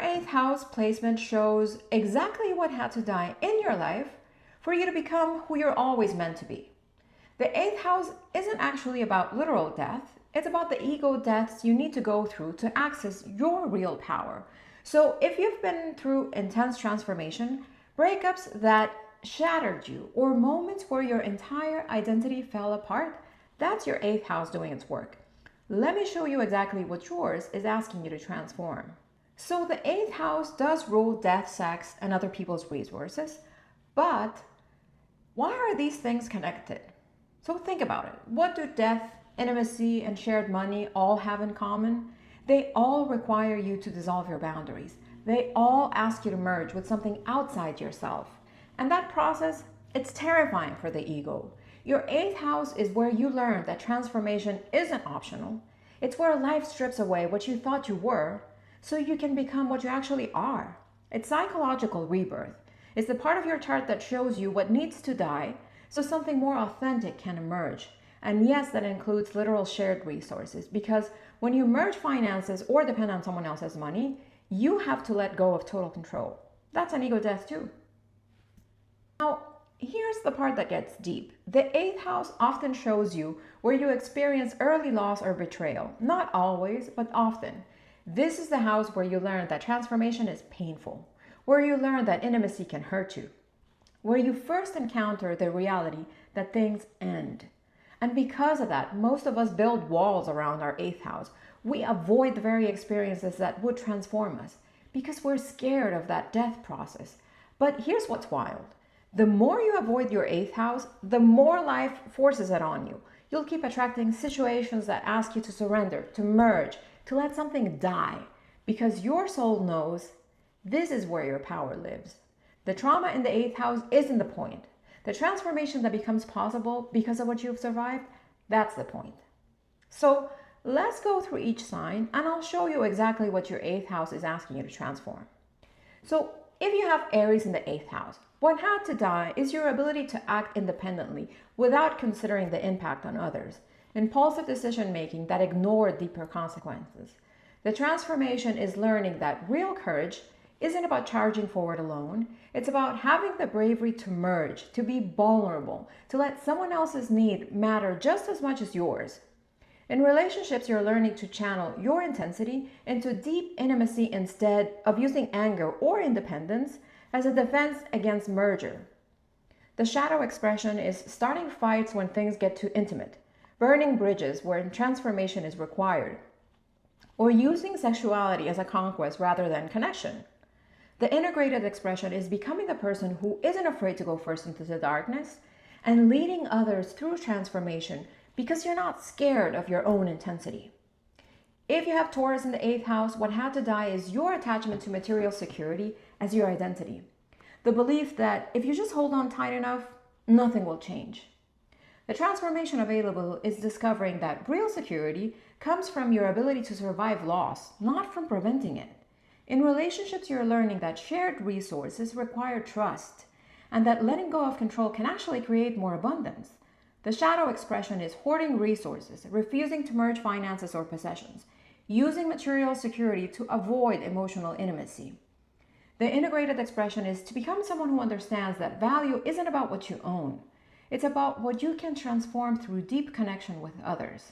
eighth house placement shows exactly what had to die in your life for you to become who you're always meant to be. The eighth house isn't actually about literal death. It's about the ego deaths you need to go through to access your real power. So if you've been through intense transformation, breakups that shattered you, or moments where your entire identity fell apart, that's your eighth house doing its work. Let me show you exactly what yours is asking you to transform. So the eighth house does rule death, sex, and other people's resources, but why are these things connected? So think about it. What do death, intimacy, and shared money all have in common? They all require you to dissolve your boundaries. They all ask you to merge with something outside yourself. And that process, it's terrifying for the ego. Your eighth house is where you learn that transformation isn't optional. It's where life strips away what you thought you were so you can become what you actually are. It's psychological rebirth. It's the part of your chart that shows you what needs to die so something more authentic can emerge. And yes, that includes literal shared resources, because when you merge finances or depend on someone else's money, you have to let go of total control. That's an ego death too. Now, here's the part that gets deep. The eighth house often shows you where you experience early loss or betrayal. Not always, but often. This is the house where you learn that transformation is painful, where you learn that intimacy can hurt you, where you first encounter the reality that things end. And because of that, most of us build walls around our eighth house. We avoid the very experiences that would transform us because we're scared of that death process. But here's what's wild. The more you avoid your eighth house, the more life forces it on you. You'll keep attracting situations that ask you to surrender, to merge, to let something die, because your soul knows this is where your power lives. The trauma in the eighth house isn't the point. The transformation that becomes possible because of what you've survived, that's the point. So let's go through each sign and I'll show you exactly what your eighth house is asking you to transform. So if you have Aries in the eighth house, what had to die is your ability to act independently without considering the impact on others. Impulsive decision making that ignored deeper consequences. The transformation is learning that real courage isn't about charging forward alone. It's about having the bravery to merge, to be vulnerable, to let someone else's need matter just as much as yours. In relationships, you're learning to channel your intensity into deep intimacy instead of using anger or independence as a defense against merger. The shadow expression is starting fights when things get too intimate, burning bridges where transformation is required, or using sexuality as a conquest rather than connection. The integrated expression is becoming the person who isn't afraid to go first into the darkness and leading others through transformation because you're not scared of your own intensity. If you have Taurus in the eighth house, what had to die is your attachment to material security as your identity. The belief that if you just hold on tight enough, nothing will change. The transformation available is discovering that real security comes from your ability to survive loss, not from preventing it. In relationships, you're learning that shared resources require trust and that letting go of control can actually create more abundance. The shadow expression is hoarding resources, refusing to merge finances or possessions, using material security to avoid emotional intimacy. The integrated expression is to become someone who understands that value isn't about what you own. It's about what you can transform through deep connection with others.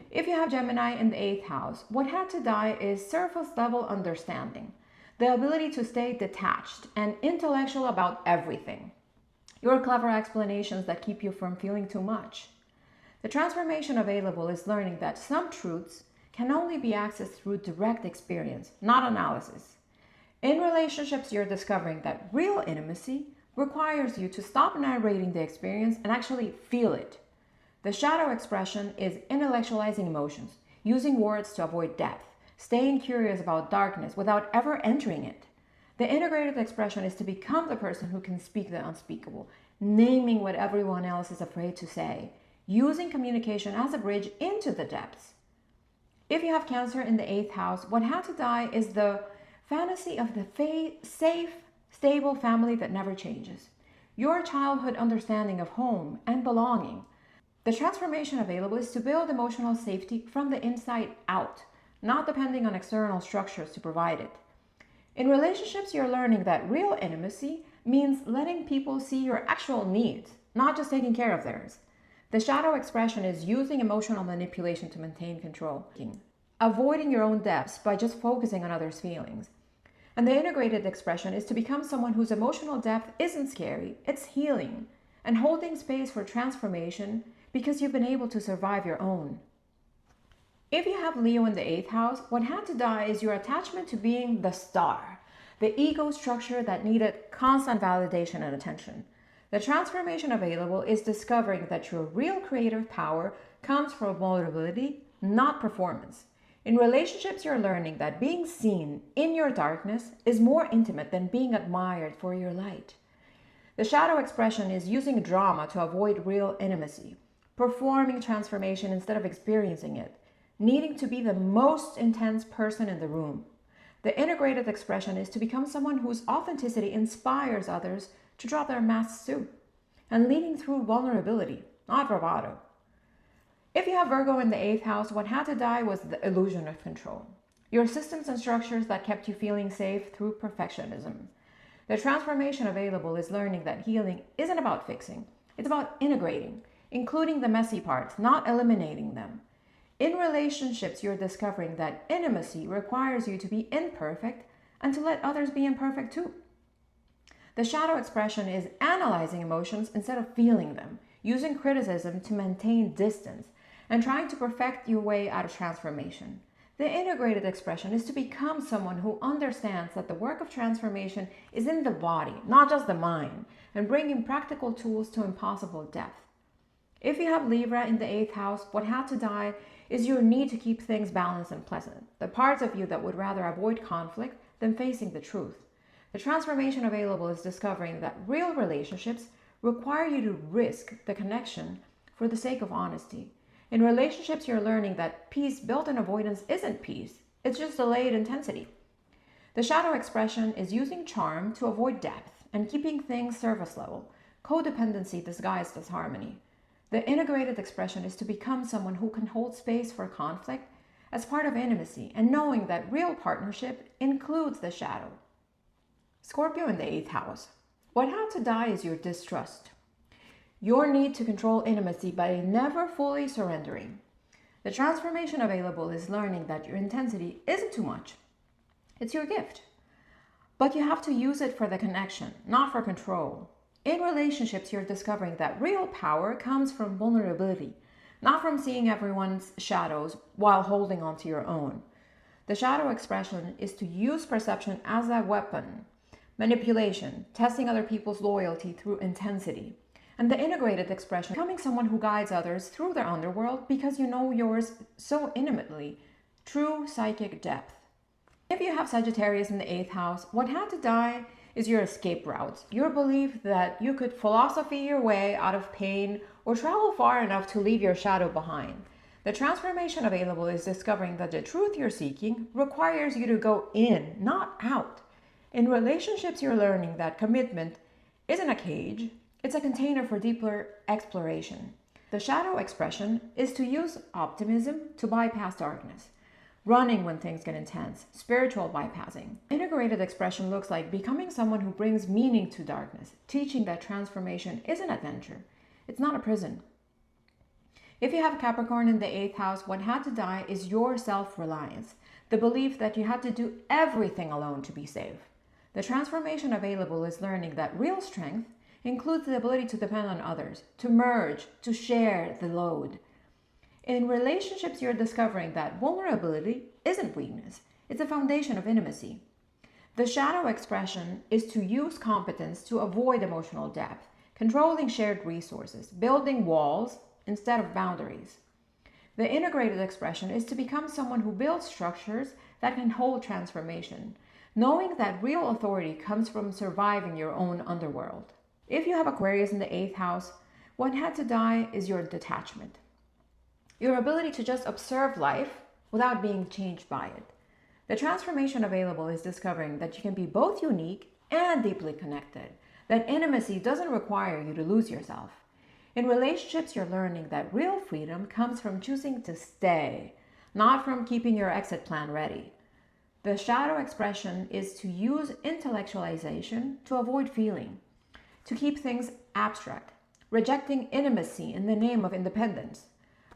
If you have Gemini in the eighth house, what had to die is surface level understanding, the ability to stay detached and intellectual about everything. Your clever explanations that keep you from feeling too much. The transformation available is learning that some truths can only be accessed through direct experience, not analysis. In relationships, you're discovering that real intimacy requires you to stop narrating the experience and actually feel it. The shadow expression is intellectualizing emotions, using words to avoid depth, staying curious about darkness without ever entering it. The integrated expression is to become the person who can speak the unspeakable, naming what everyone else is afraid to say, using communication as a bridge into the depths. If you have Cancer in the eighth house, what had to die is the fantasy of the safe, stable family that never changes. Your childhood understanding of home and belonging. The transformation available is to build emotional safety from the inside out, not depending on external structures to provide it. In relationships, you're learning that real intimacy means letting people see your actual needs, not just taking care of theirs. The shadow expression is using emotional manipulation to maintain control, avoiding your own depths by just focusing on others' feelings. And the integrated expression is to become someone whose emotional depth isn't scary, it's healing, and holding space for transformation because you've been able to survive your own. If you have Leo in the 8th house, what had to die is your attachment to being the star, the ego structure that needed constant validation and attention. The transformation available is discovering that your real creative power comes from vulnerability, not performance. In relationships, you're learning that being seen in your darkness is more intimate than being admired for your light. The shadow expression is using drama to avoid real intimacy, performing transformation instead of experiencing it, needing to be the most intense person in the room. The integrated expression is to become someone whose authenticity inspires others to drop their masks too, and leading through vulnerability, not bravado. If you have Virgo in the 8th house, what had to die was the illusion of control. Your systems and structures that kept you feeling safe through perfectionism. The transformation available is learning that healing isn't about fixing, it's about integrating, including the messy parts, not eliminating them. In relationships, you're discovering that intimacy requires you to be imperfect and to let others be imperfect too. The shadow expression is analyzing emotions instead of feeling them, using criticism to maintain distance, and trying to perfect your way out of transformation. The integrated expression is to become someone who understands that the work of transformation is in the body, not just the mind, and bringing practical tools to impossible depth. If you have Libra in the 8th house, what had to die is your need to keep things balanced and pleasant, the parts of you that would rather avoid conflict than facing the truth. The transformation available is discovering that real relationships require you to risk the connection for the sake of honesty. In relationships, you're learning that peace built in avoidance isn't peace, it's just delayed intensity. The shadow expression is using charm to avoid depth and keeping things surface level, codependency disguised as harmony. The integrated expression is to become someone who can hold space for conflict as part of intimacy and knowing that real partnership includes the shadow. Scorpio in the 8th house. What had to die is your distrust. Your need to control intimacy by never fully surrendering. The transformation available is learning that your intensity isn't too much. It's your gift. But you have to use it for the connection, not for control. In relationships, you're discovering that real power comes from vulnerability, not from seeing everyone's shadows while holding on to your own. The shadow expression is to use perception as a weapon, manipulation, testing other people's loyalty through intensity. And the integrated expression, becoming someone who guides others through their underworld because you know yours so intimately, true psychic depth. If you have Sagittarius in the 8th house, what had to die is your escape routes, your belief that you could philosophy your way out of pain or travel far enough to leave your shadow behind. The transformation available is discovering that the truth you're seeking requires you to go in, not out. In relationships, you're learning that commitment isn't a cage, it's a container for deeper exploration. The shadow expression is to use optimism to bypass darkness. Running when things get intense, spiritual bypassing. Integrated expression looks like becoming someone who brings meaning to darkness, teaching that transformation is an adventure. It's not a prison. If you have Capricorn in the 8th house, what had to die is your self-reliance, the belief that you had to do everything alone to be safe. The transformation available is learning that real strength includes the ability to depend on others, to merge, to share the load. In relationships, you're discovering that vulnerability isn't weakness, it's a foundation of intimacy. The shadow expression is to use competence to avoid emotional depth, controlling shared resources, building walls instead of boundaries. The integrated expression is to become someone who builds structures that can hold transformation, knowing that real authority comes from surviving your own underworld. If you have Aquarius in the 8th house, what had to die is your detachment. Your ability to just observe life without being changed by it. The transformation available is discovering that you can be both unique and deeply connected, that intimacy doesn't require you to lose yourself. In relationships, you're learning that real freedom comes from choosing to stay, not from keeping your exit plan ready. The shadow expression is to use intellectualization to avoid feeling, to keep things abstract, rejecting intimacy in the name of independence.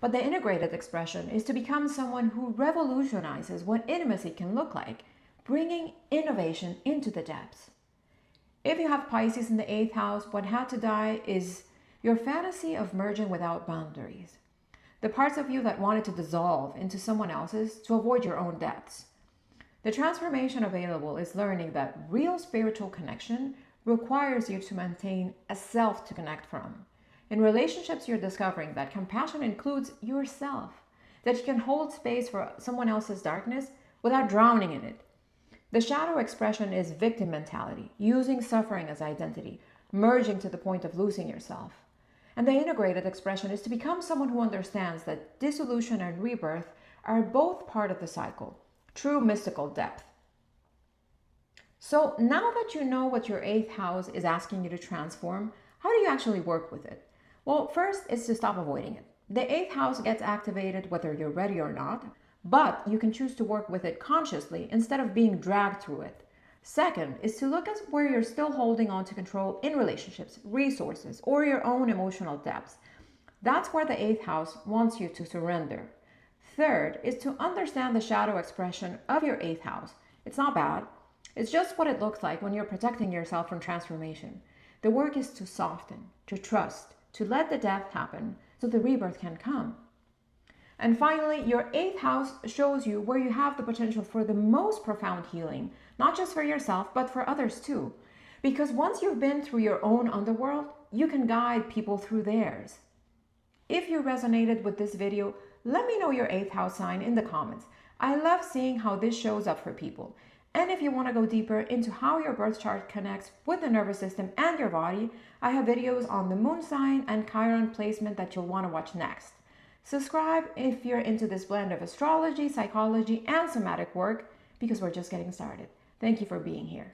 But the integrated expression is to become someone who revolutionizes what intimacy can look like, bringing innovation into the depths. If you have Pisces in the 8th house, what had to die is your fantasy of merging without boundaries. The parts of you that wanted to dissolve into someone else's to avoid your own depths. The transformation available is learning that real spiritual connection requires you to maintain a self to connect from. In relationships, you're discovering that compassion includes yourself, that you can hold space for someone else's darkness without drowning in it. The shadow expression is victim mentality, using suffering as identity, merging to the point of losing yourself. And the integrated expression is to become someone who understands that dissolution and rebirth are both part of the cycle, true mystical depth. So now that you know what your 8th house is asking you to transform, how do you actually work with it? Well, first is to stop avoiding it. The 8th house gets activated whether you're ready or not, but you can choose to work with it consciously instead of being dragged through it. Second is to look at where you're still holding on to control in relationships, resources, or your own emotional depths. That's where the 8th house wants you to surrender. Third is to understand the shadow expression of your 8th house. It's not bad. It's just what it looks like when you're protecting yourself from transformation. The work is to soften, to trust, to let the death happen so the rebirth can come. And finally, your 8th house shows you where you have the potential for the most profound healing, not just for yourself, but for others too. Because once you've been through your own underworld, you can guide people through theirs. If you resonated with this video, let me know your 8th house sign in the comments. I love seeing how this shows up for people. And if you want to go deeper into how your birth chart connects with the nervous system and your body, I have videos on the moon sign and Chiron placement that you'll want to watch next. Subscribe if you're into this blend of astrology, psychology, and somatic work, because we're just getting started. Thank you for being here.